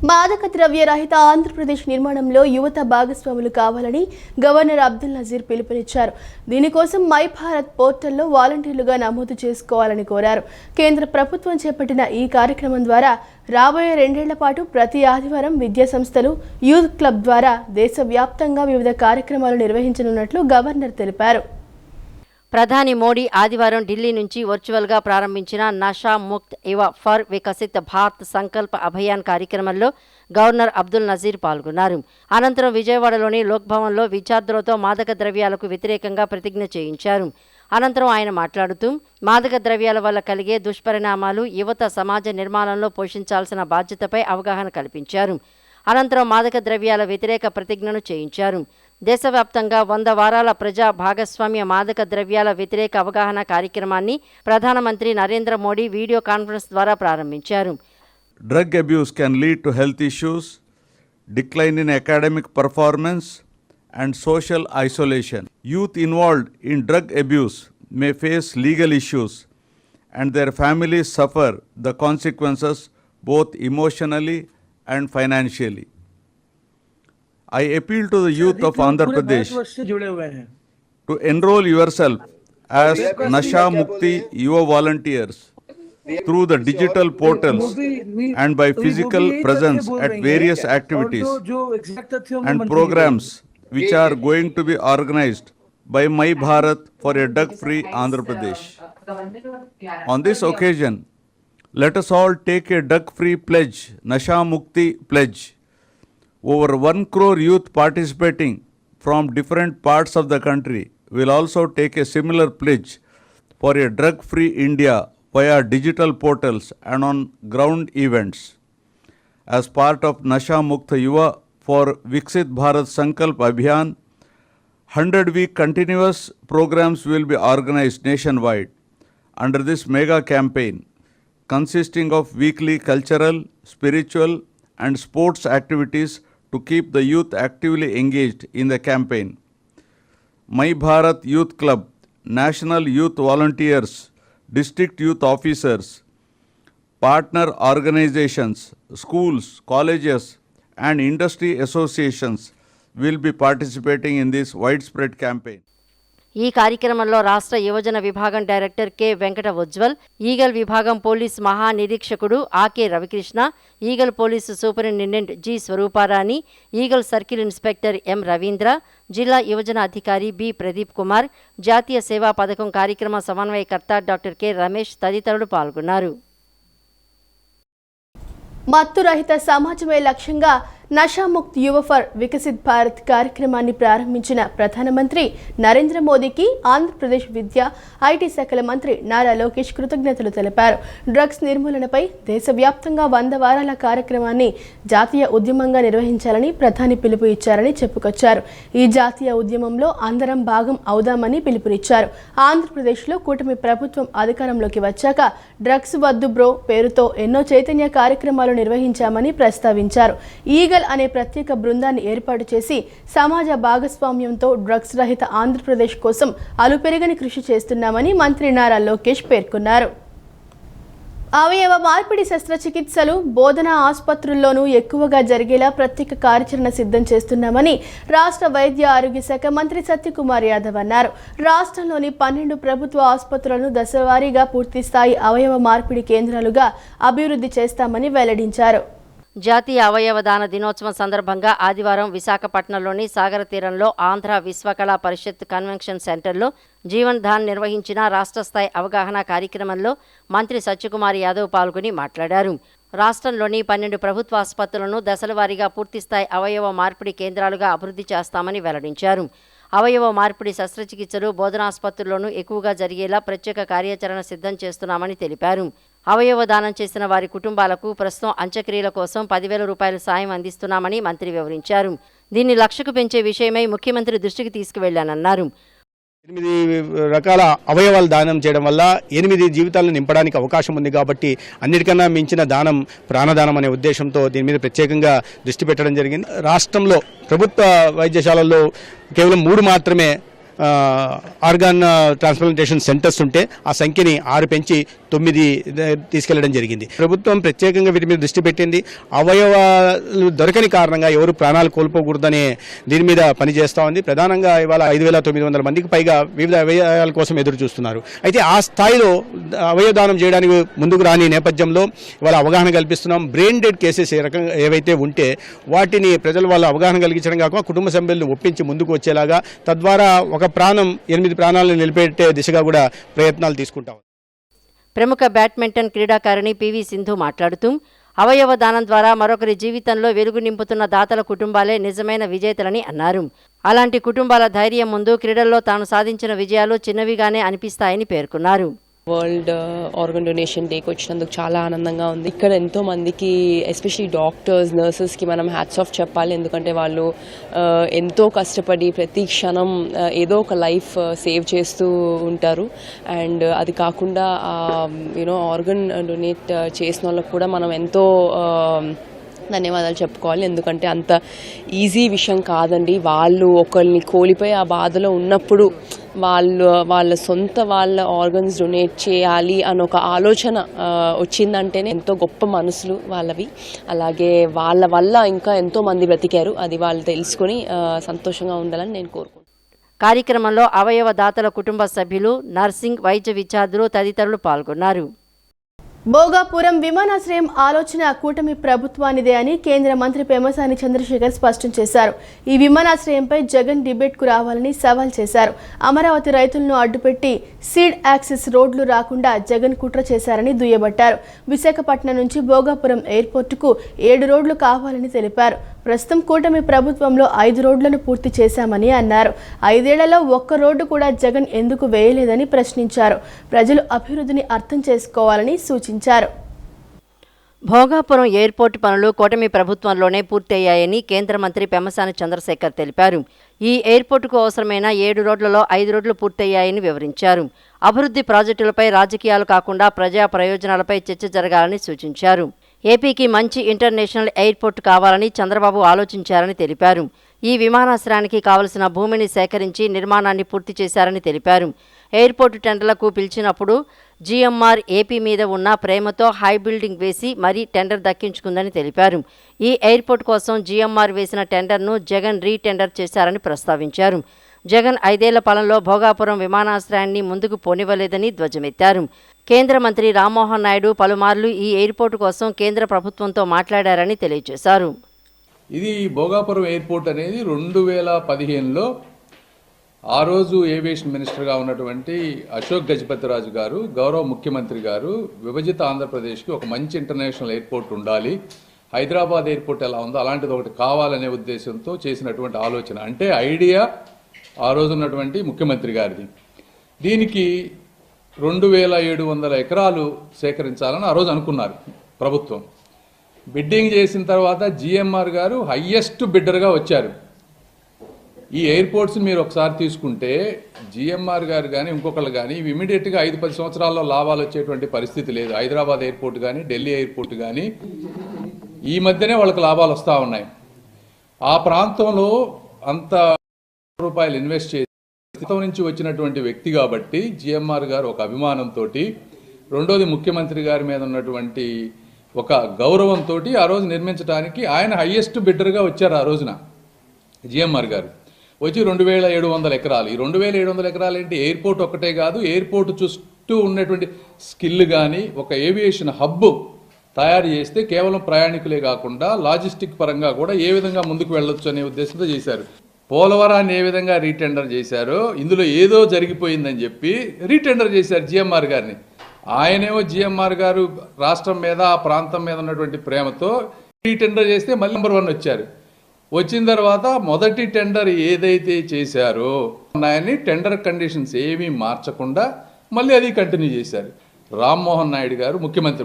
మాదక ద్రవ్య రహిత ఆంధ్రప్రదేశ్ నిర్మాణంలో యువత భాగస్వాములు కావాలని గవర్నర్ అబ్దుల్ నజీర్ పిలుపునిచ్చారు. దీనికోసం మై భారత్ పోర్టల్లో వాలంటీర్లుగా నమోదు చేసుకోవాలని కోరారు. కేంద్ర ప్రభుత్వం చేపట్టిన ఈ కార్యక్రమం ద్వారా రాబోయే 2 ఏళ్ల పాటు ప్రతి ఆదివారం విద్యా సంస్థలు, యూత్ క్లబ్ ద్వారా దేశవ్యాప్తంగా వివిధ కార్యక్రమాలు నిర్వహించనున్నట్లు గవర్నర్ తెలిపారు. ప్రధాని మోడీ ఆదివారం ఢిల్లీ నుంచి వర్చువల్గా ప్రారంభించిన నషా ముక్త్ యువ ఫర్ వికసిత్ భారత్ సంకల్ప అభియాన్ కార్యక్రమంలో గవర్నర్ అబ్దుల్ నజీర్ పాల్గొన్నారు. అనంతరం విజయవాడలోని లోక్ భవన్లో విద్యార్థులతో మాదక ద్రవ్యాలకు వ్యతిరేకంగా ప్రతిజ్ఞ చేయించారు. అనంతరం ఆయన మాట్లాడుతూ మాదక ద్రవ్యాల వల్ల కలిగే దుష్పరిణామాలు, యువత సమాజ నిర్మాణంలో పోషించాల్సిన బాధ్యతపై అవగాహన కల్పించారు. అనంతరం మాదక ద్రవ్యాల వ్యతిరేక ప్రతిజ్ఞను చేయించారు. దేశవ్యాప్తంగా 100 వారాల ప్రజా భాగస్వామ్య మాదక ద్రవ్యాల వ్యతిరేక అవగాహన కార్యక్రమాన్ని ప్రధానమంత్రి నరేంద్ర మోడీ వీడియో కాన్ఫరెన్స్ ద్వారా ప్రారంభించారు. Drug abuse can lead to health issues, decline in academic performance and social isolation. Youth involved in drug abuse may face legal issues and their families suffer the consequences both emotionally and financially. I appeal to the youth of Andhra Pradesh to enroll yourself as Nasha Mukti Yuva volunteers through the digital portals and by physical presence at various activities and programs which are going to be organized by My Bharat for a drug-free Andhra Pradesh. On this occasion, let us all take a drug-free pledge, Nasha Mukti pledge. Over 1 crore youth participating from different parts of the country will also take a similar pledge for a drug-free India via digital portals and on ground events. As part of Nasha Mukta Yuva for Viksit Bharat Sankalp Abhiyan, 100-week continuous programs will be organized nationwide under this mega campaign, consisting of weekly cultural, spiritual and sports activities to keep the youth actively engaged in the campaign. My Bharat Youth Club, National Youth Volunteers, District Youth Officers, partner organizations, schools, colleges and industry associations will be participating in this widespread campaign. ఈ కార్యక్రమంలో రాష్ట్ర యువజన విభాగం director K Venkata Ujjwal, Eagle విభాగం police మహానిరీక్షకుడు Ake Ravikrishna, Eagle police superintendent G Swarooparani, Eagle circle inspector M Ravindra, జిల్లా యువజన అధికారి బి ప్రదీప్ కుమార్, జాతీయ సేవా పథకం కార్యక్రమ సమన్వయకర్త డాక్టర్ కె రమేష్ తదితరులు పాల్గొన్నారు. మత్తు రహిత సమాజమే లక్ష్యంగా నషాముక్త్ యువ ఫర్ వికసిత్ భారత్ కార్యక్రమాన్ని ప్రారంభించిన ప్రధానమంత్రి నరేంద్ర మోదీకి ఆంధ్రప్రదేశ్ విద్యా, ఐటీ శాఖల మంత్రి నారా లోకేష్ కృతజ్ఞతలు తెలిపారు. డ్రగ్స్ నిర్మూలనపై దేశవ్యాప్తంగా 100 వారాల కార్యక్రమాన్ని జాతీయ ఉద్యమంగా నిర్వహించాలని ప్రధాని పిలుపు ఇచ్చారని చెప్పుకొచ్చారు. ఈ జాతీయ ఉద్యమంలో అందరం భాగం అవుదామని పిలుపునిచ్చారు. ఆంధ్రప్రదేశ్లో కూటమి ప్రభుత్వం అధికారంలోకి వచ్చాక డ్రగ్స్ వద్దు బ్రో పేరుతో ఎన్నో చైతన్య కార్యక్రమాలు నిర్వహించామని ప్రస్తావించారు. ఈగల్ అనే ప్రత్యేక బృందాన్ని ఏర్పాటు చేసి సమాజ భాగస్వామ్యంతో డ్రగ్స్ రహిత ఆంధ్రప్రదేశ్ కోసం అలుపెరగని కృషి చేస్తున్నామని మంత్రి నారా లోకేష్ పేర్కొన్నారు. అవయవ మార్పిడి శస్త్రచికిత్సలు బోధనా ఆసుపత్రుల్లోనూ ఎక్కువగా జరిగేలా ప్రత్యేక కార్యాచరణ సిద్ధం చేస్తున్నామని రాష్ట్ర వైద్య ఆరోగ్య శాఖ మంత్రి సత్యకుమార్ యాదవ్ అన్నారు. రాష్ట్రంలోని 12 ప్రభుత్వ ఆసుపత్రులను దశలవారీగా పూర్తిస్థాయి అవయవ మార్పిడి కేంద్రాలుగా అభివృద్ధి చేస్తామని వెల్లడించారు. జాతీయ అవయవ దాన దినోత్సవం సందర్భంగా ఆదివారం విశాఖపట్నంలోని సాగర తీరంలో ఆంధ్ర విశ్వకళా పరిషత్ కన్వెన్షన్ సెంటర్లో జీవన్ ధాన్ నిర్వహించిన రాష్ట్ర స్థాయి అవగాహన కార్యక్రమంలో మంత్రి సత్యకుమార్ యాదవ్ పాల్గొని మాట్లాడారు. రాష్ట్రంలోని 12 ప్రభుత్వ ఆసుపత్రులను దశలవారీగా పూర్తిస్థాయి అవయవ మార్పిడి కేంద్రాలుగా అభివృద్ధి చేస్తామని వెల్లడించారు. అవయవ మార్పిడి శస్త్రచికిత్సలు బోధనాసుపత్రుల్లోనూ ఎక్కువగా జరిగేలా ప్రత్యేక కార్యాచరణ సిద్ధం చేస్తున్నామని తెలిపారు. అవయవ దానం చేసిన వారి కుటుంబాలకు ప్రస్తుతం అంత్యక్రియల కోసం 10,000 రూపాయల సాయం అందిస్తున్నామని మంత్రి వివరించారు. దీన్ని 1,00,000కు పెంచే విషయమై ముఖ్యమంత్రి దృష్టికి తీసుకువెళ్లానన్నారు. 8 రకాల అవయవాలు దానం చేయడం వల్ల 8 జీవితాలను నింపడానికి అవకాశం ఉంది. కాబట్టి అన్నిటికన్నా మించిన దానం ప్రాణదానం అనే ఉద్దేశంతో దీని మీద ప్రత్యేకంగా దృష్టి పెట్టడం జరిగింది. రాష్ట్రంలో ప్రభుత్వ వైద్యశాలల్లో కేవలం 3 మాత్రమే ఆర్గాన్ ట్రాన్స్ప్లాంటేషన్ సెంటర్స్ ఉంటే ఆ సంఖ్యని 6 పెంచి 9 తీసుకెళ్లడం జరిగింది. ప్రభుత్వం ప్రత్యేకంగా వీటి మీద దృష్టి పెట్టింది. అవయవాలు దొరకని కారణంగా ఎవరు ప్రాణాలు కోల్పోకూడదనే దీని మీద పనిచేస్తూ ఉంది. ప్రధానంగా ఇవాళ 5,900 మందికి పైగా వివిధ అవయవాల కోసం ఎదురు చూస్తున్నారు. అయితే ఆ స్థాయిలో అవయవదానం చేయడానికి ముందుకు రాని నేపథ్యంలో ఇవాళ అవగాహన కల్పిస్తున్నాం. బ్రెయిన్ డెడ్ కేసెస్ ఏవైతే ఉంటే వాటిని ప్రజలు వాళ్ళ అవగాహన కలిగించడం కాక కుటుంబ సభ్యులను ఒప్పించి ముందుకు వచ్చేలాగా, తద్వారా ఒక ప్రాణం 8 ప్రాణాలను నిలిపెట్టే దిశగా కూడా ప్రయత్నాలు తీసుకుంటాం. ప్రముఖ బ్యాడ్మింటన్ క్రీడాకారిణి పివి సింధు మాట్లాడుతూ అవయవ దానం ద్వారా మరొకరి జీవితంలో వెలుగు నింపుతున్న దాతల కుటుంబాలే నిజమైన విజేతలని అన్నారు. అలాంటి కుటుంబాల ధైర్యం ముందు క్రీడల్లో తాను సాధించిన విజయాలు చిన్నవిగానే అనిపిస్తాయని పేర్కొన్నారు. వరల్డ్ ఆర్గన్ డొనేషన్ డేకి వచ్చినందుకు చాలా ఆనందంగా ఉంది. ఇక్కడ ఎంతో మందికి ఎస్పెషలీ డాక్టర్స్, నర్సెస్కి మనం హ్యాట్స్ ఆఫ్ చెప్పాలి. ఎందుకంటే వాళ్ళు ఎంతో కష్టపడి ప్రతి క్షణం ఏదో ఒక లైఫ్ సేవ్ చేస్తూ ఉంటారు. అండ్ అది కాకుండా ఆర్గన్ డొనేట్ చేసిన వాళ్ళకు కూడా మనం ఎంతో ధన్యవాదాలు చెప్పుకోవాలి. ఎందుకంటే అంత ఈజీ విషయం కాదండి. వాళ్ళు ఒకరిని కోల్పోయి ఆ బాధలో ఉన్నప్పుడు వాళ్ళ సొంత ఆర్గన్స్ డొనేట్ చేయాలి అని ఒక ఆలోచన వచ్చిందంటేనే ఎంతో గొప్ప మనసులు వాళ్ళవి. అలాగే వాళ్ళ వల్ల ఇంకా ఎంతో మంది బ్రతికారు. అది వాళ్ళు తెలుసుకొని సంతోషంగా ఉండాలని నేను కోరుకుంటున్నాను. కార్యక్రమంలో అవయవ దాతల కుటుంబ సభ్యులు, నర్సింగ్, వైద్య విద్యార్థులు తదితరులు పాల్గొన్నారు. భోగాపురం విమానాశ్రయం ఆలోచన కూటమి ప్రభుత్వానిదే అని కేంద్ర మంత్రి పెమ్మసాని చంద్రశేఖర్ స్పష్టం చేశారు. ఈ విమానాశ్రయంపై జగన్ డిబేట్కు రావాలని సవాల్ చేశారు. అమరావతి రైతులను అడ్డుపెట్టి సీడ్ యాక్సెస్ రోడ్లు రాకుండా జగన్ కుట్ర చేశారని దుయ్యబట్టారు. విశాఖపట్నం నుంచి భోగాపురం ఎయిర్పోర్టుకు 7 రోడ్లు కావాలని తెలిపారు. ప్రస్తుతం కూటమి ప్రభుత్వంలో 5 రోడ్లను పూర్తి చేశామని అన్నారు. 5 ఏళ్లలో ఒక్క రోడ్డు కూడా జగన్ ఎందుకు వేయలేదని ప్రశ్నించారు. ప్రజలు అభివృద్ధిని అర్థం చేసుకోవాలని సూచించారు. భోగాపురం ఎయిర్పోర్టు పనులు కూటమి ప్రభుత్వంలోనే పూర్తయ్యాయని కేంద్ర మంత్రి పెమ్మసాని చంద్రశేఖర్ తెలిపారు. ఈ ఎయిర్పోర్టుకు అవసరమైన 7 రోడ్లలో 5 రోడ్లు పూర్తయ్యాయని వివరించారు. అభివృద్ధి ప్రాజెక్టులపై రాజకీయాలు కాకుండా ప్రజా ప్రయోజనాలపై చర్చ జరగాలని సూచించారు. ఏపీకి మంచి ఇంటర్నేషనల్ ఎయిర్పోర్టు కావాలని చంద్రబాబు ఆలోచించారని తెలిపారు. ఈ విమానాశ్రయానికి కావలసిన భూమిని సేకరించి నిర్మాణాన్ని పూర్తి చేశారని తెలిపారు. ఎయిర్పోర్టు టెండర్లకు పిలిచినప్పుడు జీఎంఆర్ ఏపీ మీద ఉన్న ప్రేమతో హై బిల్డింగ్ వేసి మరీ టెండర్ దక్కించుకుందని తెలిపారు. ఈ ఎయిర్పోర్టు కోసం జీఎంఆర్ వేసిన టెండర్ను జగన్ రీటెండర్ చేశారని ప్రస్తావించారు. జగన్ 5 ఏళ్ల పాలనలో భోగాపురం విమానాశ్రయాన్ని ముందుకు పోనివ్వలేదని ధ్వజమెత్తారు. కేంద్ర మంత్రి రామ్మోహన్ నాయుడు పలుమార్లు ఈ ఎయిర్పోర్టు కోసం కేంద్ర ప్రభుత్వంతో మాట్లాడారని తెలియజేశారు. ఇది భోగాపురం ఎయిర్పోర్ట్ అనేది 2015లో ఆ రోజు ఏవియేషన్ మినిస్టర్గా ఉన్నటువంటి అశోక్ గజపతిరాజు గారు, గౌరవ ముఖ్యమంత్రి గారు విభజిత ఆంధ్రప్రదేశ్కి ఒక మంచి ఇంటర్నేషనల్ ఎయిర్పోర్ట్ ఉండాలి, హైదరాబాద్ ఎయిర్పోర్ట్ ఎలా ఉందో అలాంటిది ఒకటి కావాలనే ఉద్దేశంతో చేసినటువంటి ఆలోచన. అంటే ఐడియా ఆ రోజు ఉన్నటువంటి ముఖ్యమంత్రి గారిది. దీనికి 2,700 ఎకరాలు సేకరించాలని ఆ రోజు అనుకున్నారు ప్రభుత్వం. బిడ్డింగ్ చేసిన తర్వాత జిఎంఆర్ గారు హయ్యెస్ట్ బిడ్డర్గా వచ్చారు. ఈ ఎయిర్పోర్ట్స్ మీరు ఒకసారి తీసుకుంటే జిఎంఆర్ గారు కానీ ఇంకొకళ్ళు కానీ ఇవి ఇమీడియట్గా 5-10 సంవత్సరాల్లో లాభాలు వచ్చేటువంటి పరిస్థితి లేదు. హైదరాబాద్ ఎయిర్పోర్ట్ కానీ ఢిల్లీ ఎయిర్పోర్ట్ కానీ ఈ మధ్యనే వాళ్ళకి లాభాలు వస్తూ ఉన్నాయి. ఆ ప్రాంతంలో అంత రూపాయలు ఇన్వెస్ట్ చేసి నుంచి వచ్చినటువంటి వ్యక్తి కాబట్టి జిఎంఆర్ గారు ఒక అభిమానంతో, రెండోది ముఖ్యమంత్రి గారి మీద ఉన్నటువంటి ఒక గౌరవంతో ఆ రోజు నిర్మించడానికి ఆయన హయ్యెస్ట్ బిడ్డర్గా వచ్చారు. ఆ రోజున జిఎంఆర్ గారు వచ్చి 2,700 ఎకరాలు. ఈ 2,700 ఎకరాలు ఏంటి, ఎయిర్పోర్ట్ ఒక్కటే కాదు, ఎయిర్పోర్ట్ చుట్టూ ఉన్నటువంటి స్కిల్ కానీ ఒక ఏవియేషన్ హబ్ తయారు చేస్తే కేవలం ప్రయాణికులే కాకుండా లాజిస్టిక్ పరంగా కూడా ఏ విధంగా ముందుకు వెళ్ళొచ్చు అనే ఉద్దేశంతో చేశారు. పోలవరాన్ని ఏ విధంగా రీటెండర్ చేశారో ఇందులో ఏదో జరిగిపోయిందని చెప్పి రీటెండర్ చేశారు జిఎంఆర్ గారిని. ఆయనేమో జిఎంఆర్ గారు రాష్ట్రం మీద ఆ ప్రాంతం మీద ఉన్నటువంటి ప్రేమతో రీటెండర్ చేస్తే మళ్ళీ నెంబర్ 1 వచ్చారు. వచ్చిన తర్వాత మొదటి టెండర్ ఏదైతే చేశారో ఆయన్ని టెండర్ కండిషన్స్ ఏమీ మార్చకుండా మళ్ళీ అది కంటిన్యూ చేశారు. రామ్మోహన్ నాయుడు గారు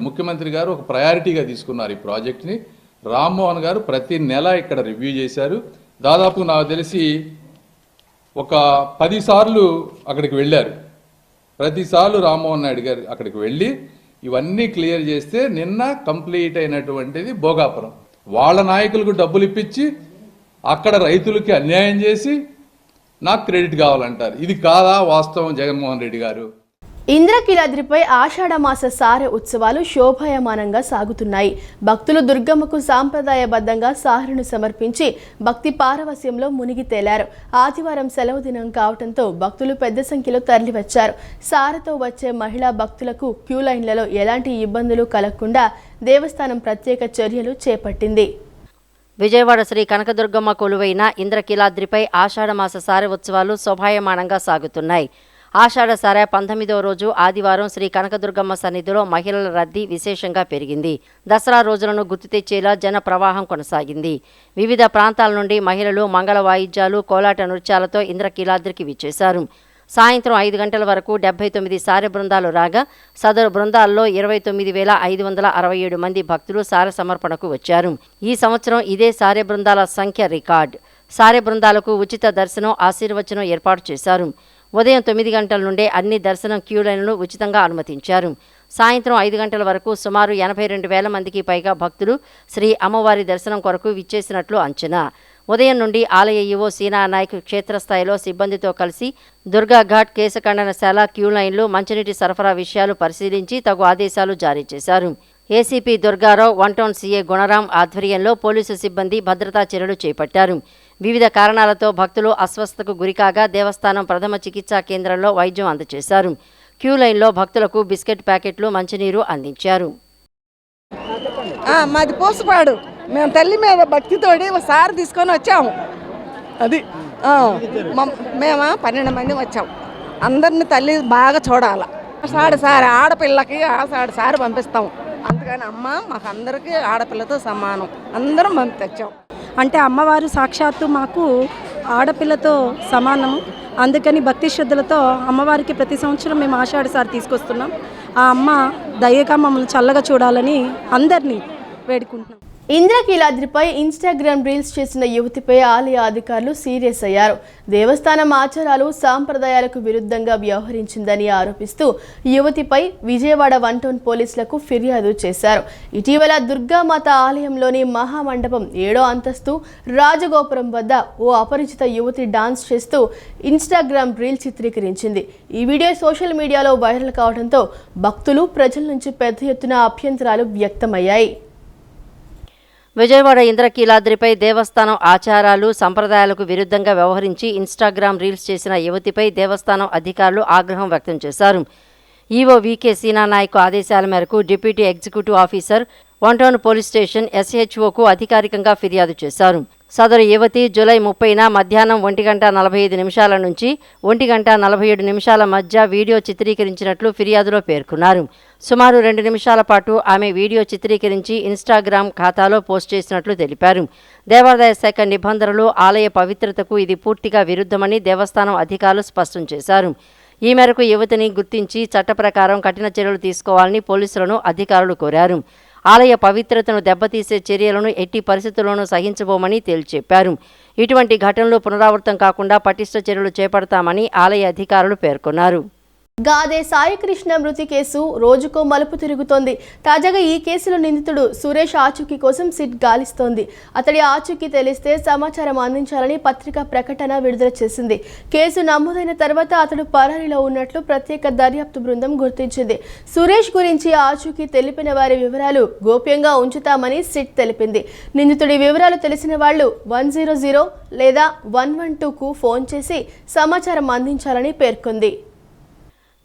ముఖ్యమంత్రి గారు ఒక ప్రయారిటీగా తీసుకున్నారు ఈ ప్రాజెక్ట్ని. రామ్మోహన్ గారు ప్రతి నెల ఇక్కడ రివ్యూ చేశారు. దాదాపు నాకు తెలిసి ఒక 10 సార్లు అక్కడికి వెళ్ళారు. ప్రతిసార్లు రామ్మోహన్ నాయుడు గారు అక్కడికి వెళ్ళి ఇవన్నీ క్లియర్ చేస్తే నిన్న కంప్లీట్ అయినటువంటిది భోగాపురం. వాళ్ళ నాయకులకు డబ్బులు ఇప్పించి అక్కడ రైతులకి అన్యాయం చేసి నాకు క్రెడిట్ కావాలంటారు. ఇది కాదా వాస్తవం జగన్మోహన్ రెడ్డి గారు? ఇంద్రకీలాద్రిపై ఆషాఢమాస సారె ఉత్సవాలు శోభాయమానంగా సాగుతున్నాయి. భక్తులు దుర్గమ్మకు సాంప్రదాయబద్ధంగా సారెను సమర్పించి భక్తి పారవస్యంలో మునిగి తేలారు. ఆదివారం సెలవు దినం కావడంతో భక్తులు పెద్ద సంఖ్యలో తరలివచ్చారు. సారెతో వచ్చే మహిళా భక్తులకు క్యూ లైన్లలో ఎలాంటి ఇబ్బందులు కలగకుండా దేవస్థానం ప్రత్యేక చర్యలు చేపట్టింది. విజయవాడ శ్రీ కనకదుర్గమ్మ కొలువైన ఇంద్రకీలాద్రిపై ఆషాఢమాస సారె ఉత్సవాలు శోభాయమానంగా సాగుతున్నాయి. ఆషాఢ సారె 19వ రోజు ఆదివారం శ్రీ కనకదుర్గమ్మ సన్నిధిలో మహిళల రద్దీ విశేషంగా పెరిగింది. దసరా రోజులను గుర్తు తెచ్చేలా జన ప్రవాహం కొనసాగింది. వివిధ ప్రాంతాల నుండి మహిళలు మంగళ వాయిద్యాలు, కోలాట నృత్యాలతో ఇంద్రకీలాద్రికి విచ్చేశారు. సాయంత్రం 5 గంటల వరకు 79 సారె బృందాలు రాగా సదరు బృందాల్లో 29,567 మంది భక్తులు సారె సమర్పణకు వచ్చారు. ఈ సంవత్సరం ఇదే సారె బృందాల సంఖ్య రికార్డ్. సారె బృందాలకు ఉచిత దర్శనం, ఆశీర్వచనం ఏర్పాటు చేశారు. ఉదయం 9 గంటల నుండే అన్ని దర్శనం క్యూ లైన్లను ఉచితంగా అనుమతించారు. సాయంత్రం 5 గంటల వరకు సుమారు 82,000 మందికి పైగా భక్తులు శ్రీ అమ్మవారి దర్శనం కొరకు విచ్చేసినట్లు అంచనా. ఉదయం నుండి ఆలయ ఈవో సీనా నాయక్ క్షేత్రస్థాయిలో సిబ్బందితో కలిసి దుర్గాఘాట్, కేశఖండనశాల, క్యూ లైన్లు, మంచినీటి సరఫరా విషయాలు పరిశీలించి తగు ఆదేశాలు జారీ చేశారు. ఏసీపీ దుర్గారావు, 1 టౌన్ సీఏ గుణరాం ఆధ్వర్యంలో పోలీసు సిబ్బంది భద్రతా చర్యలు చేపట్టారు. వివిధ కారణాలతో భక్తులు అస్వస్థతకు గురికాగా దేవస్థానం ప్రథమ చికిత్సా కేంద్రంలో వైద్యం అందజేశారు. క్యూ లైన్లో భక్తులకు బిస్కెట్ ప్యాకెట్లు, మంచినీరు అందించారు. మాది పూసపాడు. మేము తల్లి మీద భక్తితోటి సారి తీసుకొని వచ్చాము. అది మేము 12 మంది వచ్చాము. అందరిని తల్లి బాగా చూడాలి. సారి ఆడపిల్లకి సారి పంపిస్తాము. అందుకని అమ్మ మాకు అందరికీ ఆడపిల్లతో సమానం, అందరం పంపించాం. అంటే అమ్మవారు సాక్షాత్తు మాకు ఆడపిల్లతో సమానము. అందుకని భక్తి శ్రద్ధలతో అమ్మవారికి ప్రతి సంవత్సరం మేము ఆషాఢ సారి తీసుకొస్తున్నాం. ఆ అమ్మ దయగా మమ్మల్ని చల్లగా చూడాలని అందరినీ వేడుకుంటున్నాం. ఇంద్రకీలాద్రిపై ఇన్స్టాగ్రామ్ రీల్స్ చేసిన యువతిపై ఆలయ అధికారులు సీరియస్ అయ్యారు. దేవస్థానం ఆచారాలు, సాంప్రదాయాలకు విరుద్ధంగా వ్యవహరించిందని ఆరోపిస్తూ యువతిపై విజయవాడ 1 టౌన్ పోలీసులకు ఫిర్యాదు చేశారు. ఇటీవల దుర్గామాత ఆలయంలోని మహామండపం 7వ అంతస్తు రాజగోపురం వద్ద ఓ అపరిచిత యువతి డాన్స్ చేస్తూ ఇన్స్టాగ్రామ్ రీల్ చిత్రీకరించింది. ఈ వీడియో సోషల్ మీడియాలో వైరల్ కావడంతో భక్తులు, ప్రజల నుంచి పెద్ద ఎత్తున అభ్యంతరాలు వ్యక్తమయ్యాయి. విజయవాడ ఇంద్రకీలాద్రిపై దేవస్థానం ఆచారాలు, సంప్రదాయాలకు విరుద్ధంగా వ్యవహరించి ఇన్స్టాగ్రామ్ రీల్స్ చేసిన యువతిపై దేవస్థానం అధికారులు ఆగ్రహం వ్యక్తం చేశారు. ఈవో వీకే సీనా నాయక్ ఆదేశాల మేరకు deputy executive officer 1 town police station SHOకు అధికారికంగా ఫిర్యాదు చేశారు. సదరు యువతి జూలై 30న మధ్యాహ్నం 1:45 నుంచి 1:47 మధ్య వీడియో చిత్రీకరించినట్లు ఫిర్యాదులో పేర్కొన్నారు. సుమారు 2 నిమిషాల పాటు ఆమె వీడియో చిత్రీకరించి ఇన్స్టాగ్రామ్ ఖాతాలో పోస్ట్ చేసినట్లు తెలిపారు. దేవాదాయ శాఖ నిబంధనలు, ఆలయ పవిత్రతకు ఇది పూర్తిగా విరుద్ధమని దేవస్థానం అధికారులు స్పష్టం చేశారు. ఈ మేరకు యువతిని గుర్తించి చట్ట ప్రకారం కఠిన చర్యలు తీసుకోవాలని పోలీసులను అధికారులు కోరారు. ఆలయ పవిత్రతను దెబ్బతీసే చర్యలను ఎట్టి పరిస్థితుల్లోనూ సహించబోమని తేల్చెప్పారు. ఇటువంటి ఘటనలు పునరావృతం కాకుండా పటిష్ట చర్యలు చేపడతామని ఆలయ అధికారులు పేర్కొన్నారు. గాదే సాయికృష్ణ మృతి కేసు రోజుకో మలుపు తిరుగుతోంది. తాజాగా ఈ కేసులో నిందితుడు సురేష్ ఆచూకీ కోసం సిట్ గాలిస్తోంది. అతడి ఆచూకీ తెలిస్తే సమాచారం అందించాలని పత్రికా ప్రకటన విడుదల చేసింది. కేసు నమోదైన తర్వాత అతడు పరారీలో ఉన్నట్లు ప్రత్యేక దర్యాప్తు బృందం గుర్తించింది. సురేష్ గురించి ఆచూకీ తెలిపిన వారి వివరాలు గోప్యంగా ఉంచుతామని సిట్ తెలిపింది. నిందితుడి వివరాలు తెలిసిన వాళ్లు 100 లేదా 112కు ఫోన్ చేసి సమాచారం అందించాలని పేర్కొంది.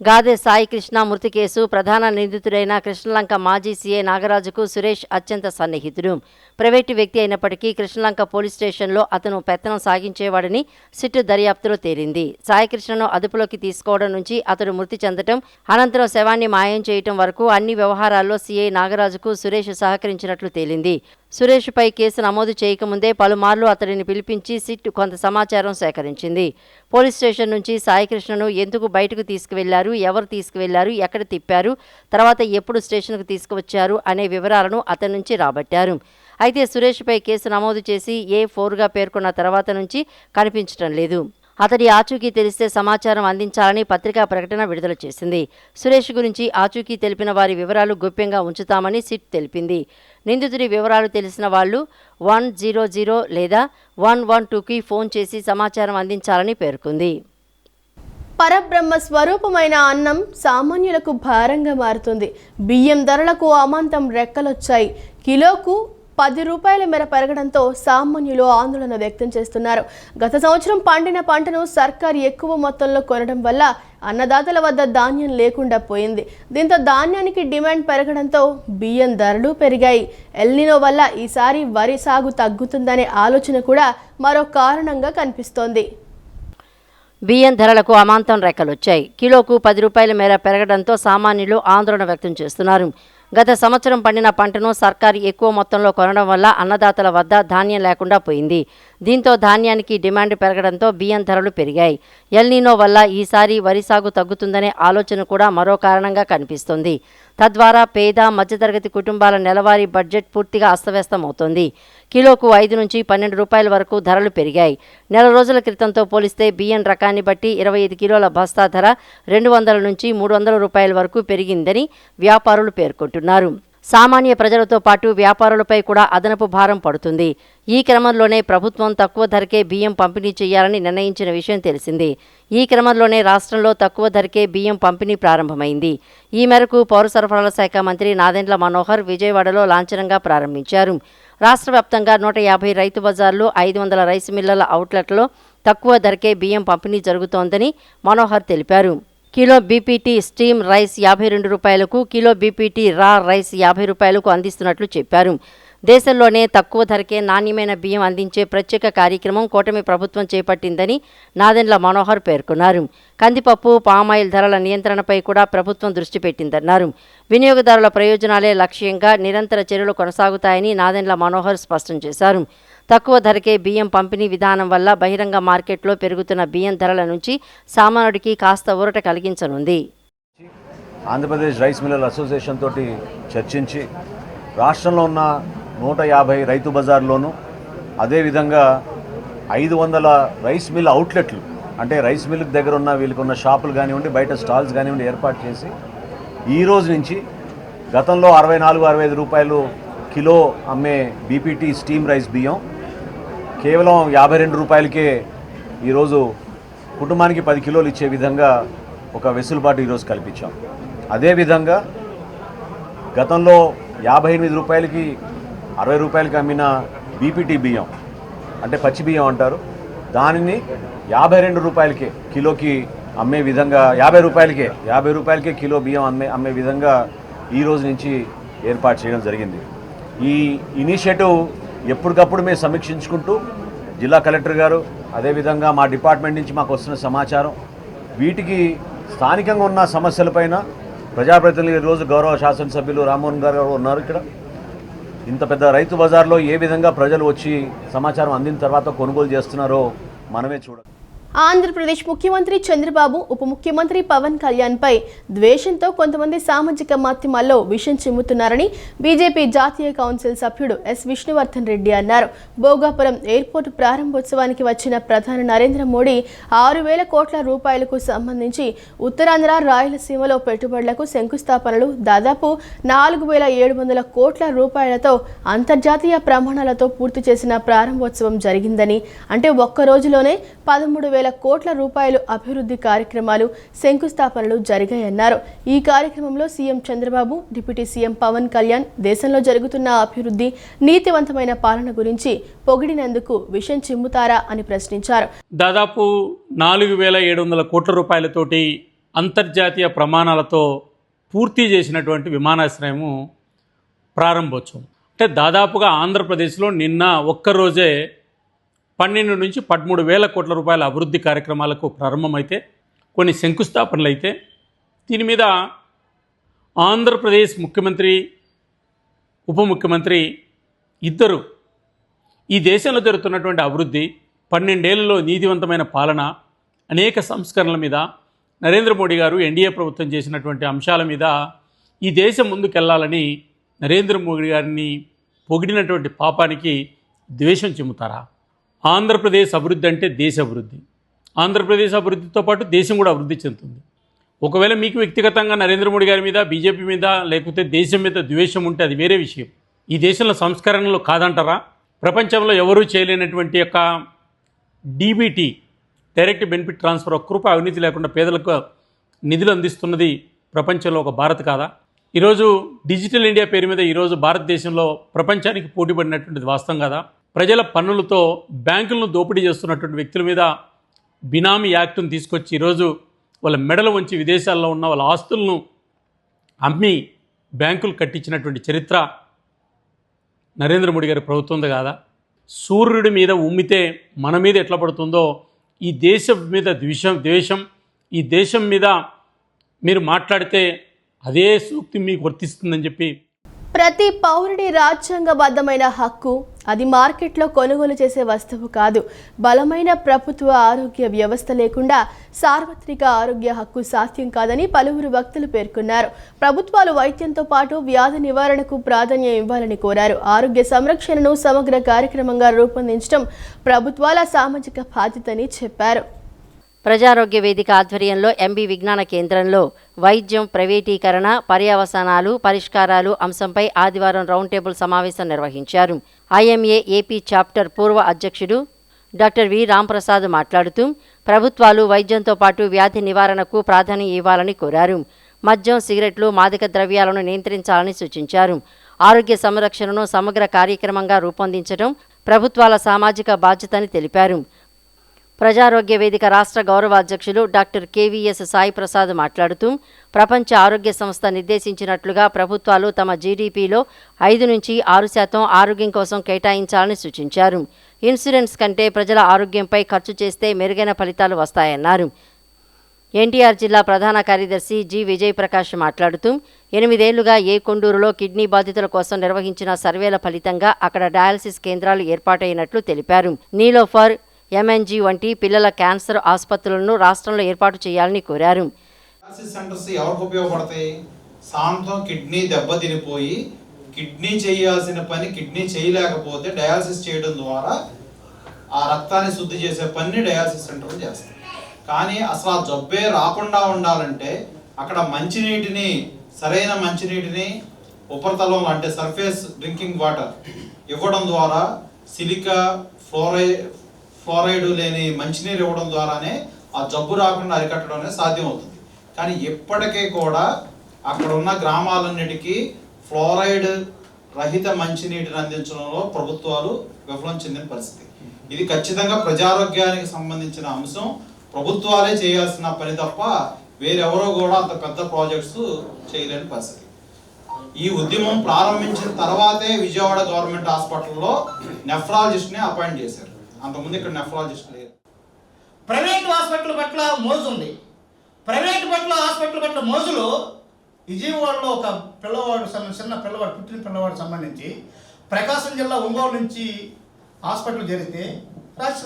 గాదే సాయికృష్ణ మృతి కేసు ప్రధాన నిందితుడైన కృష్ణలంక మాజీ సీఏ నాగరాజుకు సురేష్ అత్యంత సన్నిహితుడు. ప్రైవేటు వ్యక్తి అయినప్పటికీ కృష్ణలంక పోలీస్ స్టేషన్లో అతను పెత్తనం సాగించేవాడని సిట్ దర్యాప్తులో తేలింది. సాయికృష్ణను అదుపులోకి తీసుకోవడం నుంచి అతడు మృతి చెందటం, అనంతరం శవాన్ని మాయం చేయటం వరకు అన్ని వ్యవహారాల్లో సీఐ నాగరాజుకు సురేష్ సహకరించినట్లు తేలింది. సురేష్పై కేసు నమోదు చేయకముందే పలుమార్లు అతడిని పిలిపించి సిట్ కొంత సమాచారం సేకరించింది. పోలీస్ స్టేషన్ నుంచి సాయికృష్ణను ఎందుకు బయటకు తీసుకువెళ్లారు, ఎవరు తీసుకువెళ్లారు, ఎక్కడ తిప్పారు, తర్వాత ఎప్పుడు స్టేషన్కు తీసుకువచ్చారు అనే వివరాలను అతని నుంచి రాబట్టారు. అయితే సురేష్పై కేసు నమోదు చేసి A4గా పేర్కొన్న తర్వాత నుంచి కనిపించటం లేదు. అతడి ఆచూకీ తెలిస్తే సమాచారం అందించాలని పత్రికా ప్రకటన విడుదల చేసింది. సురేష్ గురించి ఆచూకీ తెలిపిన వారి వివరాలు గోప్యంగా ఉంచుతామని సిట్ తెలిపింది. నిందితుడి వివరాలు తెలిసిన వాళ్లు 100 లేదా 112కి ఫోన్ చేసి సమాచారం అందించాలని పేర్కొంది. పరబ్రహ్మ స్వరూపమైన అన్నం సామాన్యులకు భారంగా మారుతుంది. బియ్యం ధరలకు అమాంతం రెక్కలొచ్చాయి. కిలోకు 10 రూపాయల మేర పెరగడంతో సామాన్యులు ఆందోళన వ్యక్తం చేస్తున్నారు. గత సంవత్సరం పండిన పంటను సర్కారు ఎక్కువ మొత్తంలో కొనడం వల్ల అన్నదాతల వద్ద ధాన్యం లేకుండా పోయింది. దీంతో ధాన్యానికి డిమాండ్ పెరగడంతో బియ్యం ధరలు పెరిగాయి. ఎల్నినో వల్ల ఈసారి వరి సాగు తగ్గుతుందనే ఆలోచన కూడా మరో కారణంగా కనిపిస్తోంది. బియ్యం ధరలకు అమాంతం రెక్కలొచ్చాయి. కిలోకు 10 రూపాయల మేర పెరగడంతో సామాన్యులు ఆందోళన వ్యక్తం చేస్తున్నారు. గత సంవత్సరం పండిన పంటను సర్కారు ఎక్కువ మొత్తంలో కొనడం వల్ల అన్నదాతల వద్ద ధాన్యం లేకుండా పోయింది. దీంతో ధాన్యానికి డిమాండ్ పెరగడంతో బియ్యం ధరలు పెరిగాయి. ఎల్నినో వల్ల ఈసారి వరి సాగు తగ్గుతుందనే ఆలోచన కూడా మరో కారణంగా కనిపిస్తోంది. తద్వారా పేద మధ్యతరగతి కుటుంబాల నెలవారీ బడ్జెట్ పూర్తిగా అస్తవ్యస్తమవుతోంది. కిలోకు 5 నుంచి 12 రూపాయల వరకు ధరలు పెరిగాయి. నెల రోజుల క్రితంతో పోలిస్తే బియ్యం రకాన్ని బట్టి 25 కిలోల బస్తా ధర 200 నుంచి 300 రూపాయల వరకు పెరిగిందని వ్యాపారులు పేర్కొంటున్నారు. సామాన్య ప్రజలతో పాటు వ్యాపారులపై కూడా అదనపు భారం పడుతుంది. ఈ క్రమంలోనే ప్రభుత్వం తక్కువ ధరకే బియ్యం పంపిణీ చేయాలని నిర్ణయించిన విషయం తెలిసింది. ఈ క్రమంలోనే రాష్ట్రంలో తక్కువ ధరకే బియ్యం పంపిణీ ప్రారంభమైంది. ఈ మేరకు పౌర సరఫరాల శాఖ మంత్రి నాదెండ్ల మనోహర్ విజయవాడలో లాంఛనంగా ప్రారంభించారు. రాష్ట్ర వ్యాప్తంగా 150 రైతు బజార్లు, 500 రైస్ మిల్లర్ల అవుట్లెట్లో తక్కువ ధరకే బియ్యం పంపిణీ జరుగుతోందని మనోహర్ తెలిపారు. కిలో బీపీటీ స్టీమ్ రైస్ 52 రూపాయలకు, కిలో బీపీటీ రా రైస్ 50 రూపాయలకు అందిస్తున్నట్లు చెప్పారు. దేశంలోనే తక్కువ ధరకే నాణ్యమైన బియ్యం అందించే ప్రత్యేక కార్యక్రమం కూటమి ప్రభుత్వం చేపట్టిందని నాదెండ్ల మనోహర్ పేర్కొన్నారు. కందిపప్పు, పామాయిల్ ధరల నియంత్రణపై కూడా ప్రభుత్వం దృష్టి పెట్టిందన్నారు. వినియోగదారుల ప్రయోజనాలే లక్ష్యంగా నిరంతర చర్యలు కొనసాగుతాయని నాదెండ్ల మనోహర్ స్పష్టం చేశారు. తక్కువ ధరకే బియ్యం పంపిణీ విధానం వల్ల బహిరంగ మార్కెట్లో పెరుగుతున్న బియ్యం ధరల నుంచి సామాన్యుడికి కాస్త ఊరట కలిగించనుంది. ఆంధ్రప్రదేశ్ రైస్ మిల్లర్ అసోసియేషన్ తోటి చర్చించి రాష్ట్రంలో ఉన్న 150 రైతు బజార్లోను, అదేవిధంగా 500 రైస్ మిల్ అవుట్లెట్లు, అంటే రైస్ మిల్కి దగ్గర ఉన్న వీళ్ళకి ఉన్న షాపులు కానివ్వండి, బయట స్టాల్స్ కానివ్వండి ఏర్పాటు చేసి ఈ రోజు నుంచి గతంలో 64-65 రూపాయలు కిలో అమ్మే బీపీటీ స్టీమ్ రైస్ బియ్యం కేవలం 52 రూపాయలకే ఈరోజు కుటుంబానికి 10 కిలోలు ఇచ్చే విధంగా ఒక వెసులుబాటు ఈరోజు కల్పించాం. అదేవిధంగా గతంలో 58 రూపాయలకి 60 రూపాయలకి అమ్మిన బీపీటీ బియ్యం, అంటే పచ్చి బియ్యం అంటారు, దానిని 52 రూపాయలకే కిలోకి అమ్మే విధంగా 50 రూపాయలకే కిలో బియ్యం అమ్మే విధంగా ఈ రోజు నుంచి ఏర్పాటు చేయడం జరిగింది. ఈ ఇనిషియేటివ్ ఎప్పటికప్పుడు మేము సమీక్షించుకుంటూ జిల్లా కలెక్టర్ గారు, అదేవిధంగా మా డిపార్ట్మెంట్ నుంచి మాకు వస్తున్న సమాచారం, వీటికి స్థానికంగా ఉన్న సమస్యలపైన ప్రజాప్రతినిధులు ఈరోజు గౌరవ శాసనసభ్యులు రామ్మోహన్ గారు ఉన్నారు. ఇక్కడ ఇంత పెద్ద రైతు బజార్లో ఏ విధంగా ప్రజలు వచ్చి సమాచారం అందిన తర్వాత కొనుగోలు చేస్తున్నారో మనమే చూడాలి. ఆంధ్రప్రదేశ్ ముఖ్యమంత్రి చంద్రబాబు, ఉప ముఖ్యమంత్రి పవన్ కళ్యాణ్పై ద్వేషంతో కొంతమంది సామాజిక మాధ్యమాల్లో విషం చిమ్ముతున్నారని బీజేపీ జాతీయ కౌన్సిల్ సభ్యుడు ఎస్ విష్ణువర్ధన్ రెడ్డి అన్నారు. భోగాపురం ఎయిర్పోర్టు ప్రారంభోత్సవానికి వచ్చిన ప్రధాని నరేంద్ర మోడీ 6,000 కోట్ల రూపాయలకు సంబంధించి ఉత్తరాంధ్ర, రాయలసీమలో పెట్టుబడులకు శంకుస్థాపనలు, దాదాపు 4,700 కోట్ల రూపాయలతో అంతర్జాతీయ ప్రమాణాలతో పూర్తి చేసిన ప్రారంభోత్సవం జరిగిందని, అంటే ఒక్క రోజులోనే 13,000 కోట్ల రూపాయలు అభివృద్ధి కార్యక్రమాలు, శంకుస్థాపనలు జరిగాయన్నారు. ఈ కార్యక్రమంలో CM Chandrababu, deputy CM Pawan Kalyan దేశంలో జరుగుతున్న అభివృద్ధి, నీతివంతమైన పాలన గురించి పొగిడినందుకు విషం చిమ్ముతారా అని ప్రశ్నించారు. దాదాపు 4,700 కోట్ల రూపాయలతోటి అంతర్జాతీయ ప్రమాణాలతో పూర్తి చేసినటువంటి విమానాశ్రయము ప్రారంభోత్సవం. అంటే దాదాపుగా ఆంధ్రప్రదేశ్లో నిన్న ఒక్కరోజే 12 నుంచి 13,000 కోట్ల రూపాయల అభివృద్ధి కార్యక్రమాలకు ప్రారంభమైతే, కొన్ని శంకుస్థాపనలు అయితే, దీని మీద ఆంధ్రప్రదేశ్ ముఖ్యమంత్రి, ఉప ముఖ్యమంత్రి ఇద్దరు ఈ దేశంలో జరుగుతున్నటువంటి అభివృద్ధి, 12 ఏళ్లలో నీతివంతమైన పాలన, అనేక సంస్కరణల మీద, నరేంద్ర మోడీ గారు ఎన్డీఏ ప్రభుత్వం చేసినటువంటి అంశాల మీద ఈ దేశం ముందుకెళ్లాలని నరేంద్ర మోడీ గారిని పొగిడినటువంటి పాపానికి ద్వేషం చిమ్ముతారా? ఆంధ్రప్రదేశ్ అభివృద్ధి అంటే దేశ అభివృద్ధి. ఆంధ్రప్రదేశ్ అభివృద్ధితో పాటు దేశం కూడా అభివృద్ధి చెందుతుంది. ఒకవేళ మీకు వ్యక్తిగతంగా నరేంద్ర మోడీ గారి మీద, బీజేపీ మీద, లేకపోతే దేశం మీద ద్వేషం ఉంటే అది వేరే విషయం. ఈ దేశంలో సంస్కరణలు కాదంటారా? ప్రపంచంలో ఎవరూ చేయలేనటువంటి యొక్క డీబీటీ, డైరెక్ట్ బెనిఫిట్ ట్రాన్స్ఫర్, ఒక్క రూపాయి అవినీతి లేకుండా పేదలకు నిధులు అందిస్తున్నది ప్రపంచంలో ఒక భారత్ కాదా? ఈరోజు డిజిటల్ ఇండియా పేరు మీద ఈరోజు భారతదేశంలో ప్రపంచానికి పోటీపడినటువంటిది వాస్తవం కదా? ప్రజల పన్నులతో బ్యాంకులను దోపిడీ చేస్తున్నటువంటి వ్యక్తుల మీద బినామీ యాక్ట్ను తీసుకొచ్చి ఈరోజు వాళ్ళ మెడలు వంచి విదేశాల్లో ఉన్న వాళ్ళ ఆస్తులను అమ్మి బ్యాంకులు కట్టించినటువంటి చరిత్ర నరేంద్ర మోడీ గారి ప్రభుత్వంది కాదా? సూర్యుడి మీద ఉమ్మితే మన మీద ఎట్లా పడుతుందో ఈ దేశం మీద ద్వేషం, ఈ దేశం మీద మీరు మాట్లాడితే అదే సూక్తి మీకు వర్తిస్తుందని చెప్పి, ప్రతి పౌరుడి రాజ్యాంగబద్ధమైన హక్కు అది మార్కెట్లో కొనుగోలు చేసే వస్తువు కాదు. బలమైన ప్రభుత్వ ఆరోగ్య వ్యవస్థ లేకుండా సార్వత్రిక ఆరోగ్య హక్కు సాధ్యం కాదని పలువురు వక్తలు పేర్కొన్నారు. ప్రభుత్వాలు వైద్యంతో పాటు వ్యాధి నివారణకు ప్రాధాన్యం ఇవ్వాలని కోరారు. ఆరోగ్య సంరక్షణను సమగ్ర కార్యక్రమంగా రూపొందించడం ప్రభుత్వాల సామాజిక బాధ్యతని చెప్పారు. ప్రజారోగ్య వేదిక ఆధ్వర్యంలో ఎంబీ విజ్ఞాన కేంద్రంలో వైద్యం ప్రైవేటీకరణ, పర్యవసానాలు, పరిష్కారాలు అంశంపై ఆదివారం రౌండ్ టేబుల్ సమావేశం నిర్వహించారు. ఐఎంఏ ఏపీ చాప్టర్ పూర్వ అధ్యక్షుడు డాక్టర్ వి రాంప్రసాద్ మాట్లాడుతూ ప్రభుత్వాలు వైద్యంతో పాటు వ్యాధి నివారణకు ప్రాధాన్యం ఇవ్వాలని కోరారు. మద్యం, సిగరెట్లు, మాదక ద్రవ్యాలను నియంత్రించాలని సూచించారు. ఆరోగ్య సంరక్షణను సమగ్ర కార్యక్రమంగా రూపొందించడం ప్రభుత్వాల సామాజిక బాధ్యతని తెలిపారు. ప్రజారోగ్య వేదిక రాష్ట్ర గౌరవ అధ్యక్షులు డాక్టర్ కేవీఎస్ సాయి ప్రసాద్ మాట్లాడుతూ ప్రపంచ ఆరోగ్య సంస్థ నిర్దేశించినట్లుగా ప్రభుత్వాలు తమ జీడీపీలో 5 నుంచి 6% ఆరోగ్యం కోసం కేటాయించాలని సూచించారు. ఇన్సూరెన్స్ కంటే ప్రజల ఆరోగ్యంపై ఖర్చు చేస్తే మెరుగైన ఫలితాలు వస్తాయన్నారు. ఎన్టీఆర్ జిల్లా ప్రధాన కార్యదర్శి జి విజయ్ ప్రకాష్ మాట్లాడుతూ 8 ఏళ్లుగా కొండూరులో కిడ్నీ బాధితుల కోసం నిర్వహించిన సర్వేల ఫలితంగా అక్కడ డయాలసిస్ కేంద్రాలు ఏర్పాటైనట్లు తెలిపారు. నీలోఫర్, ఎంఎన్జీ వంటి పిల్లల క్యాన్సర్ ఆసుపత్రులను రాష్ట్రంలో ఏర్పాటు చేయాలని కోరారు. డయాలసిస్ సెంటర్స్ ఎవరికి ఉపయోగపడతాయి? సాంతం కిడ్నీ దెబ్బతినిపోయి కిడ్నీ చేయాల్సిన పని కిడ్నీ చేయలేకపోతే డయాలసిస్ చేయడం ద్వారా ఆ రక్తాన్ని శుద్ధి చేసే పని డయాలసిస్ సెంటర్లు చేస్తాయి. కానీ అసలు ఆ జబ్బే రాకుండా ఉండాలంటే అక్కడ మంచినీటిని, సరైన మంచినీటిని ఉపరితలంలో అంటే సర్ఫేస్ డ్రింకింగ్ వాటర్ ఇవ్వడం ద్వారా, సిలికా, ఫ్లోరైడ్ లేని మంచినీరు ఇవ్వడం ద్వారానే ఆ జబ్బు రాకుండా అరికట్టడం అనేది సాధ్యం అవుతుంది. కానీ ఇప్పటికీ కూడా అక్కడ ఉన్న గ్రామాలన్నిటికీ ఫ్లోరైడ్ రహిత మంచినీటిని అందించడంలో ప్రభుత్వాలు విఫలం చెందిన పరిస్థితి. ఇది ఖచ్చితంగా ప్రజారోగ్యానికి సంబంధించిన అంశం. ప్రభుత్వాలే చేయాల్సిన పని తప్ప వేరెవరో కూడా అంత పెద్ద ప్రాజెక్ట్స్ చేయలేని పరిస్థితి. ఈ ఉద్యమం ప్రారంభించిన తర్వాతే విజయవాడ గవర్నమెంట్ హాస్పిటల్లో నెఫ్రాలజిస్ట్ని అపాయింట్ చేశారు. అంతకుముందు ఇక్కడ నెఫ్రాలజిస్ట్ లేరు. ప్రైవేట్ హాస్పిటల్ పట్ల మోజు ఉంది. ప్రైవేట్ హాస్పిటల్ పట్ల మోజులో విజయవాడలో ఒక పిల్లవాడు, చిన్న పిల్లవాడు, పుట్టిన పిల్లవాడు సంబంధించి ప్రకాశం జిల్లా ఒంగోలు నుంచి హాస్పిటల్ జరిగితే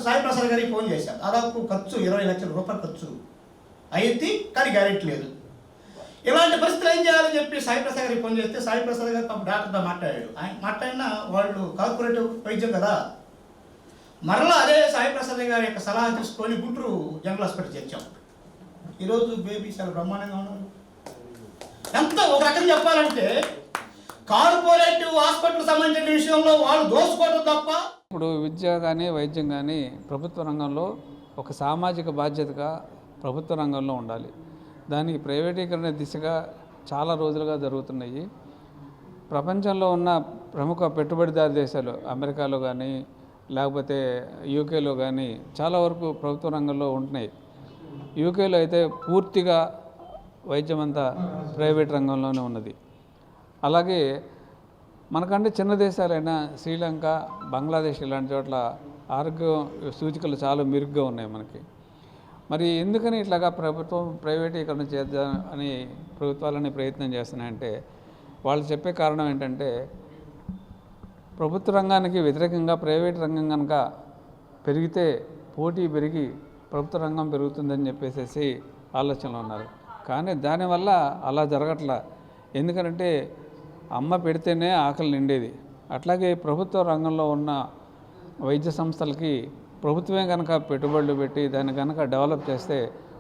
సాయి ప్రసాద్ గారికి ఫోన్ చేశాను. దాదాపు ఖర్చు 20 లక్షల రూపాయలు ఖర్చు అయ్యింది, కానీ గ్యారెంటీ లేదు. ఇలాంటి పరిస్థితులు ఏం చేయాలని చెప్పి సాయి ప్రసాద్ గారికి ఫోన్ చేస్తే సాయి ప్రసాద్ గారు డాక్టర్తో మాట్లాడాడు. ఆయన మాట్లాడినా వాళ్ళు కార్పొరేటివ్ వైద్యం కదా. మరలా అదే సాయి ప్రసాద్ గారి యొక్క సలహా తీసుకొని గుంటూరు జనరల్ హాస్పిటల్ చేర్చాం. ఈరోజు బేబీ చాలా బ్రహ్మాండంగా ఉన్నారు. ఎంత ఒక రకం చెప్పాలంటే కార్పొరేటివ్ హాస్పిటల్ సంబంధించిన విషయంలో వాళ్ళు దోసుకోవడం తప్ప. ఇప్పుడు విద్య కానీ వైద్యం కానీ ప్రభుత్వ రంగంలో ఒక సామాజిక బాధ్యతగా ప్రభుత్వ రంగంలో ఉండాలి. దానికి ప్రైవేటీకరణ దిశగా చాలా రోజులుగా జరుగుతున్నాయి. ప్రపంచంలో ఉన్న ప్రముఖ పెట్టుబడిదారు దేశాలు అమెరికాలో కానీ లేకపోతే యూకేలో కానీ చాలా వరకు ప్రభుత్వ రంగంలో ఉంటున్నాయి. యూకేలో అయితే పూర్తిగా వైద్యం అంతా ప్రైవేట్ రంగంలోనే ఉన్నది. అలాగే మనకంటే చిన్న దేశాలైన శ్రీలంక, బంగ్లాదేశ్ ఇలాంటి చోట్ల ఆరోగ్య సూచికలు చాలా మెరుగ్గా ఉన్నాయి మనకి. మరి ఎందుకని ఇట్లాగా ప్రభుత్వం ప్రైవేటీకరణ చేద్దాం అని ప్రభుత్వాలని ప్రయత్నం చేస్తున్నాయంటే వాళ్ళు చెప్పే కారణం ఏంటంటే ప్రభుత్వ రంగానికి వ్యతిరేకంగా ప్రైవేట్ రంగం కనుక పెరిగితే పోటీ పెరిగి ప్రభుత్వ రంగం పెరుగుతుందని చెప్పేసి ఆలోచనలో ఉన్నారు. కానీ దానివల్ల అలా జరగట్లా. ఎందుకంటే అమ్మ పెడితేనే ఆకలి నిండేది. అట్లాగే ప్రభుత్వ రంగంలో ఉన్న వైద్య సంస్థలకి ప్రభుత్వమే కనుక పెట్టుబడులు పెట్టి దాన్ని కనుక డెవలప్ చేస్తే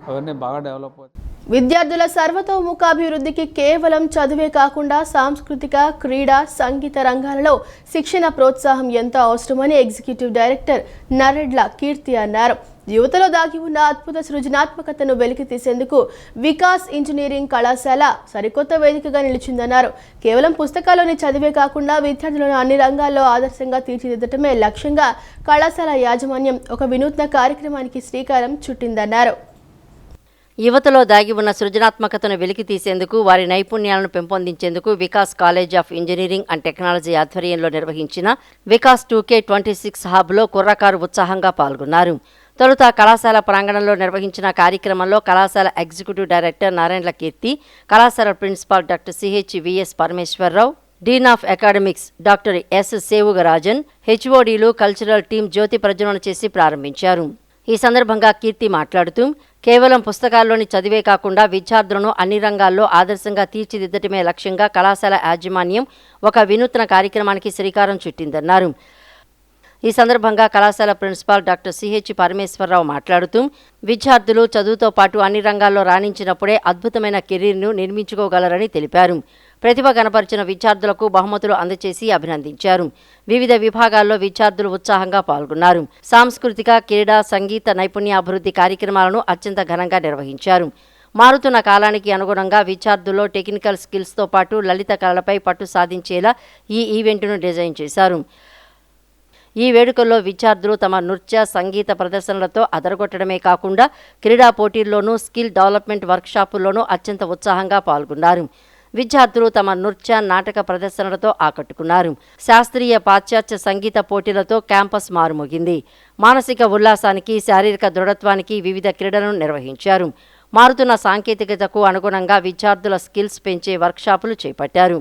అవన్నీ బాగా డెవలప్ అవుతాయి. విద్యార్థుల సర్వతోముఖాభివృద్ధికి కేవలం చదువే కాకుండా సాంస్కృతిక, క్రీడా, సంగీత రంగాలలో శిక్షణ ప్రోత్సాహం ఎంతో అవసరమని ఎగ్జిక్యూటివ్ డైరెక్టర్ నరెడ్ల కీర్తి అన్నారు. యువతలో దాగి ఉన్న అద్భుత సృజనాత్మకతను వెలికి తీసేందుకు వికాస్ ఇంజనీరింగ్ కళాశాల సరికొత్త వేదికగా నిలిచిందన్నారు. కేవలం పుస్తకాల్లోని చదివే కాకుండా విద్యార్థులను అన్ని రంగాల్లో ఆదర్శంగా తీర్చిదిద్దటమే లక్ష్యంగా కళాశాల యాజమాన్యం ఒక వినూత్న కార్యక్రమానికి శ్రీకారం చుట్టిందన్నారు. యువతలో దాగి ఉన్న సృజనాత్మకతను వెలికి తీసేందుకు, వారి నైపుణ్యాలను పెంపొందించేందుకు Vikas college of engineering and technology ఆధ్వర్యంలో నిర్వహించిన వికాస్ 2K26 హబ్లో కుర్రకారు ఉత్సాహంగా పాల్గొన్నారు. తొలుత కళాశాల ప్రాంగణంలో నిర్వహించిన కార్యక్రమంలో కళాశాల ఎగ్జిక్యూటివ్ డైరెక్టర్ నారాయణల కీర్తి, కళాశాల principal doctor CHVS Parameswararao, dean of academics doctor S Sevugarajan, HODలు కల్చరల్ టీం జ్యోతి ప్రజ్వలన చేసి ప్రారంభించారు. ఈ సందర్భంగా కీర్తి మాట్లాడుతూ, కేవలం పుస్తకాల్లోని చదివే కాకుండా విద్యార్థులను అన్ని రంగాల్లో ఆదర్శంగా తీర్చిదిద్దటమే లక్ష్యంగా కళాశాల యాజమాన్యం ఒక వినూత్న కార్యక్రమానికి శ్రీకారం చుట్టిందన్నారు. ఈ సందర్భంగా కళాశాల ప్రిన్సిపాల్ డాక్టర్ CH పరమేశ్వరరావు మాట్లాడుతూ, విద్యార్థులు చదువుతో పాటు అన్ని రంగాల్లో రాణించినప్పుడే అద్భుతమైన కెరీర్ను నిర్మించుకోగలరని తెలిపారు. ప్రతిభ కనపరిచిన విద్యార్థులకు బహుమతులు అందజేసి అభినందించారు. వివిధ విభాగాల్లో విద్యార్థులు ఉత్సాహంగా పాల్గొన్నారు. సాంస్కృతిక, క్రీడా, సంగీత నైపుణ్యాభివృద్ధి కార్యక్రమాలను అత్యంత ఘనంగా నిర్వహించారు. మారుతున్న కాలానికి అనుగుణంగా విద్యార్థుల్లో టెక్నికల్ స్కిల్స్తో పాటు లలిత కళలపై పట్టు సాధించేలా ఈ ఈవెంట్ను డిజైన్ చేశారు. ఈ వేడుకల్లో విద్యార్థులు తమ నృత్య, సంగీత ప్రదర్శనలతో అదరగొట్టడమే కాకుండా క్రీడా పోటీల్లోనూ, స్కిల్ డెవలప్మెంట్ వర్క్షాపుల్లోనూ అత్యంత ఉత్సాహంగా పాల్గొన్నారు. విద్యార్థులు తమ నృత్య, నాటక ప్రదర్శనలతో ఆకట్టుకున్నారు. శాస్త్రీయ, పాశ్చాత్య సంగీత పోటీలతో క్యాంపస్ మారుమోగింది. మానసిక ఉల్లాసానికి, శారీరక దృఢత్వానికి వివిధ క్రీడలను నిర్వహించారు. మారుతున్న సాంకేతికతకు అనుగుణంగా విద్యార్థుల స్కిల్స్ పెంచే వర్క్షాపులు చేపట్టారు.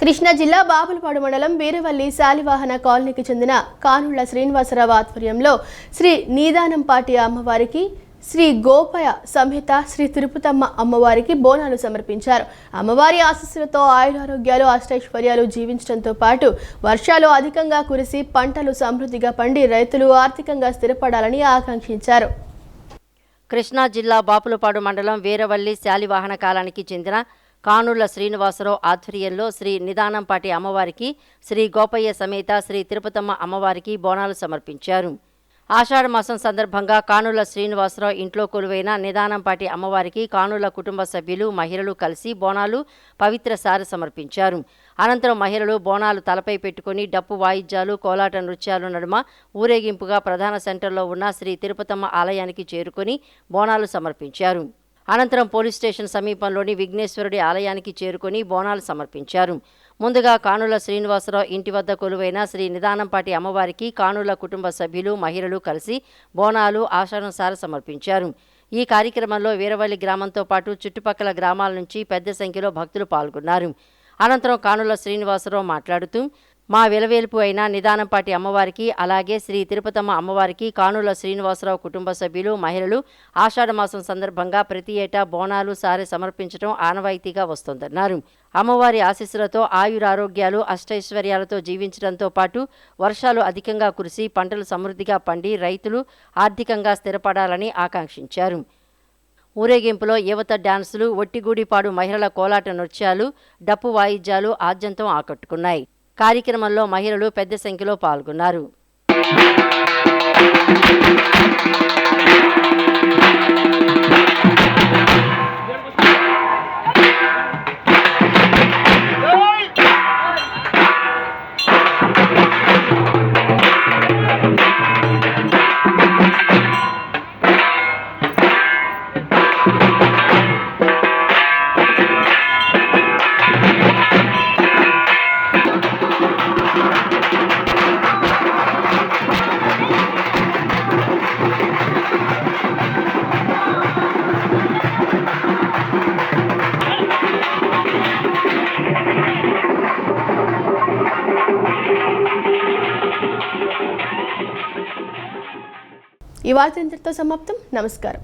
కృష్ణా జిల్లా బాపులపాడు మండలం వీరవల్లి శాలివాహన కాలనీకి చెందిన కానుళ్ల శ్రీనివాసరావు ఆధ్వర్యంలో శ్రీ నీదానంపాటి అమ్మవారికి, శ్రీ గోపయ సమేత శ్రీ తిరుపతమ్మ అమ్మవారికి బోనాలు సమర్పించారు. అమ్మవారి ఆశీస్సులతో ఆయురారోగ్యాలు, అష్టైశ్వర్యాలు జీవించడంతో పాటు వర్షాలు అధికంగా కురిసి పంటలు సమృద్ధిగా పండి రైతులు ఆర్థికంగా స్థిరపడాలని ఆకాంక్షించారు. కృష్ణా జిల్లా బాపులపాడు మండలం వీరవల్లి శాలివాహన కాలానికి చెందిన కానుళ్ల శ్రీనివాసరావు ఆధ్వర్యంలో శ్రీ నిదానంపాటి అమ్మవారికి, శ్రీ గోపయ్య సమేత శ్రీ తిరుపతమ్మ అమ్మవారికి బోనాలు సమర్పించారు. ఆషాఢమాసం సందర్భంగా కానుళ్ల శ్రీనివాసరావు ఇంట్లో కొలువైన నిదానంపాటి అమ్మవారికి కానుళ్ల కుటుంబ సభ్యులు, మహిళలు కలిసి బోనాలు, పవిత్ర సారె సమర్పించారు. అనంతరం మహిళలు బోనాలు తలపై పెట్టుకుని డప్పు వాయిద్యాలు, కోలాట నృత్యాలు నడుమ ఊరేగింపుగా ప్రధాన సెంటర్లో ఉన్న శ్రీ తిరుపతమ్మ ఆలయానికి చేరుకుని బోనాలు సమర్పించారు. అనంతరం పోలీస్ స్టేషన్ సమీపంలోని విఘ్నేశ్వరుడి ఆలయానికి చేరుకుని బోనాలు సమర్పించారు. ముందుగా కానుళ్ల శ్రీనివాసరావు ఇంటి వద్ద కొలువైన శ్రీ నిదానంపాటి అమ్మవారికి కానుళ్ల కుటుంబ సభ్యులు, మహిళలు కలిసి బోనాలు, ఆషాఢం సారె సమర్పించారు. ఈ కార్యక్రమంలో వీరవల్లి గ్రామంతో పాటు చుట్టుపక్కల గ్రామాల నుంచి పెద్ద సంఖ్యలో భక్తులు పాల్గొన్నారు. అనంతరం కానుళ్ల శ్రీనివాసరావు మాట్లాడుతూ, మా విలవేల్పు అయిన నిదానంపాటి అమ్మవారికి, అలాగే శ్రీ తిరుపతమ్మ అమ్మవారికి కానుళ్ల శ్రీనివాసరావు కుటుంబ సభ్యులు, మహిళలు ఆషాఢమాసం సందర్భంగా ప్రతి ఏటా బోనాలు, సారె సమర్పించడం ఆనవాయితీగా వస్తోందన్నారు. అమ్మవారి ఆశీస్సులతో ఆయురారోగ్యాలు, అష్టైశ్వర్యాలతో జీవించడంతో పాటు వర్షాలు అధికంగా కురిసి పంటలు సమృద్ధిగా పండి రైతులు ఆర్థికంగా స్థిరపడాలని ఆకాంక్షించారు. ఊరేగింపులో యువత డాన్సులు, ఒట్టిగూడిపాడు మహిళల కోలాట నృత్యాలు, డప్పు వాయిద్యాలు ఆద్యంతం ఆకట్టుకున్నాయి. కార్యక్రమంలో మహిళలు పెద్ద సంఖ్యలో పాల్గొన్నారు. ఈ వార్త ఇంతటితో సమాప్తం. నమస్కారం.